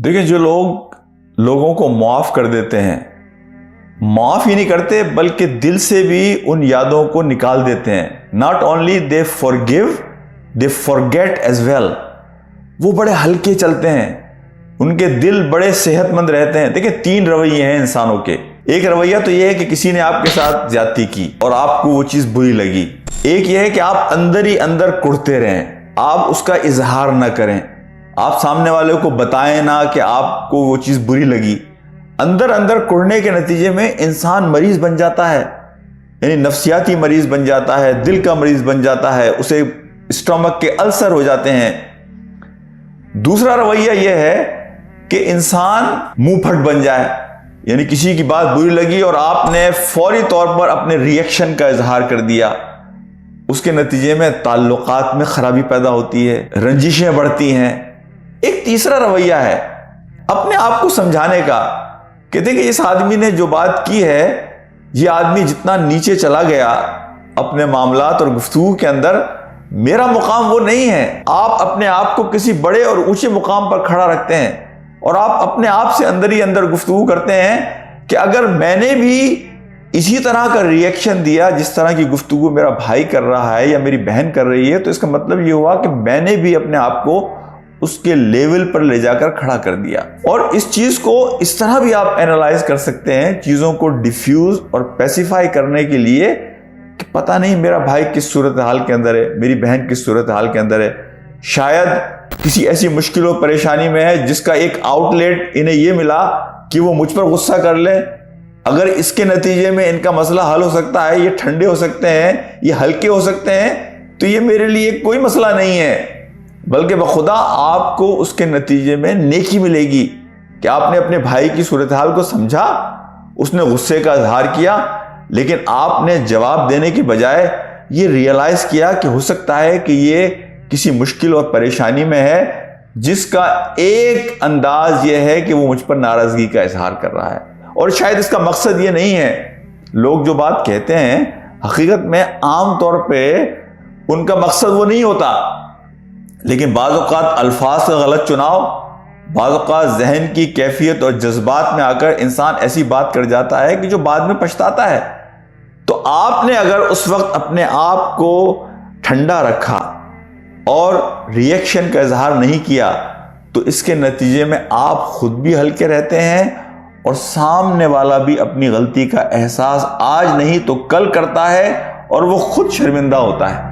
دیکھیں جو لوگ لوگوں کو معاف کر دیتے ہیں، معاف ہی نہیں کرتے بلکہ دل سے بھی ان یادوں کو نکال دیتے ہیں. not only they forgive, they forget as well. وہ بڑے ہلکے چلتے ہیں، ان کے دل بڑے صحت مند رہتے ہیں. دیکھیں 3 رویے ہیں انسانوں کے. ایک رویہ تو یہ ہے کہ کسی نے آپ کے ساتھ زیادتی کی اور آپ کو وہ چیز بری لگی. ایک یہ ہے کہ آپ اندر ہی اندر کڑتے رہیں، آپ اس کا اظہار نہ کریں، آپ سامنے والے کو بتائیں نہ کہ آپ کو وہ چیز بری لگی. اندر اندر کڑنے کے نتیجے میں انسان مریض بن جاتا ہے، یعنی نفسیاتی مریض بن جاتا ہے، دل کا مریض بن جاتا ہے، اسے اسٹمک کے السر ہو جاتے ہیں. دوسرا رویہ یہ ہے کہ انسان منہ پھٹ بن جائے، یعنی کسی کی بات بری لگی اور آپ نے فوری طور پر اپنے ریئیکشن کا اظہار کر دیا. اس کے نتیجے میں تعلقات میں خرابی پیدا ہوتی ہے، رنجشیں بڑھتی ہیں. ایک تیسرا رویہ ہے اپنے آپ کو سمجھانے کا کہ دیکھیں اس آدمی نے جو بات کی ہے، یہ آدمی جتنا نیچے چلا گیا اپنے معاملات اور گفتگو کے اندر، میرا مقام وہ نہیں ہے. آپ اپنے آپ کو کسی بڑے اور اونچے مقام پر کھڑا رکھتے ہیں اور آپ اپنے آپ سے اندر ہی اندر گفتگو کرتے ہیں کہ اگر میں نے بھی اسی طرح کا ریئیکشن دیا جس طرح کی گفتگو میرا بھائی کر رہا ہے یا میری بہن کر رہی ہے، تو اس کا مطلب یہ ہوا کہ میں نے بھی اپنے آپ کو اس کے لیول پر لے جا کر کھڑا کر دیا. اور اس چیز کو اس طرح بھی آپ اینالائز کر سکتے ہیں چیزوں کو ڈیفیوز اور پیسیفائی کرنے کے لیے کہ پتہ نہیں میرا بھائی کس صورتحال کے اندر ہے، میری بہن کس صورتحال کے اندر ہے، شاید کسی ایسی مشکل و پریشانی میں ہے جس کا ایک آؤٹ لیٹ انہیں یہ ملا کہ وہ مجھ پر غصہ کر لیں. اگر اس کے نتیجے میں ان کا مسئلہ حل ہو سکتا ہے، یہ ٹھنڈے ہو سکتے ہیں، یہ ہلکے ہو سکتے ہیں، تو یہ میرے لیے کوئی مسئلہ نہیں ہے، بلکہ بخدا آپ کو اس کے نتیجے میں نیکی ملے گی کہ آپ نے اپنے بھائی کی صورتحال کو سمجھا، اس نے غصے کا اظہار کیا، لیکن آپ نے جواب دینے کی بجائے یہ ریئلائز کیا کہ ہو سکتا ہے کہ یہ کسی مشکل اور پریشانی میں ہے جس کا ایک انداز یہ ہے کہ وہ مجھ پر ناراضگی کا اظہار کر رہا ہے. اور شاید اس کا مقصد یہ نہیں ہے. لوگ جو بات کہتے ہیں حقیقت میں عام طور پہ ان کا مقصد وہ نہیں ہوتا، لیکن بعض اوقات الفاظ کا غلط چناؤ، بعض اوقات ذہن کی کیفیت اور جذبات میں آ کر انسان ایسی بات کر جاتا ہے کہ جو بعد میں پچھتاتا ہے. تو آپ نے اگر اس وقت اپنے آپ کو ٹھنڈا رکھا اور ریئیکشن کا اظہار نہیں کیا تو اس کے نتیجے میں آپ خود بھی ہلکے رہتے ہیں اور سامنے والا بھی اپنی غلطی کا احساس آج نہیں تو کل کرتا ہے اور وہ خود شرمندہ ہوتا ہے.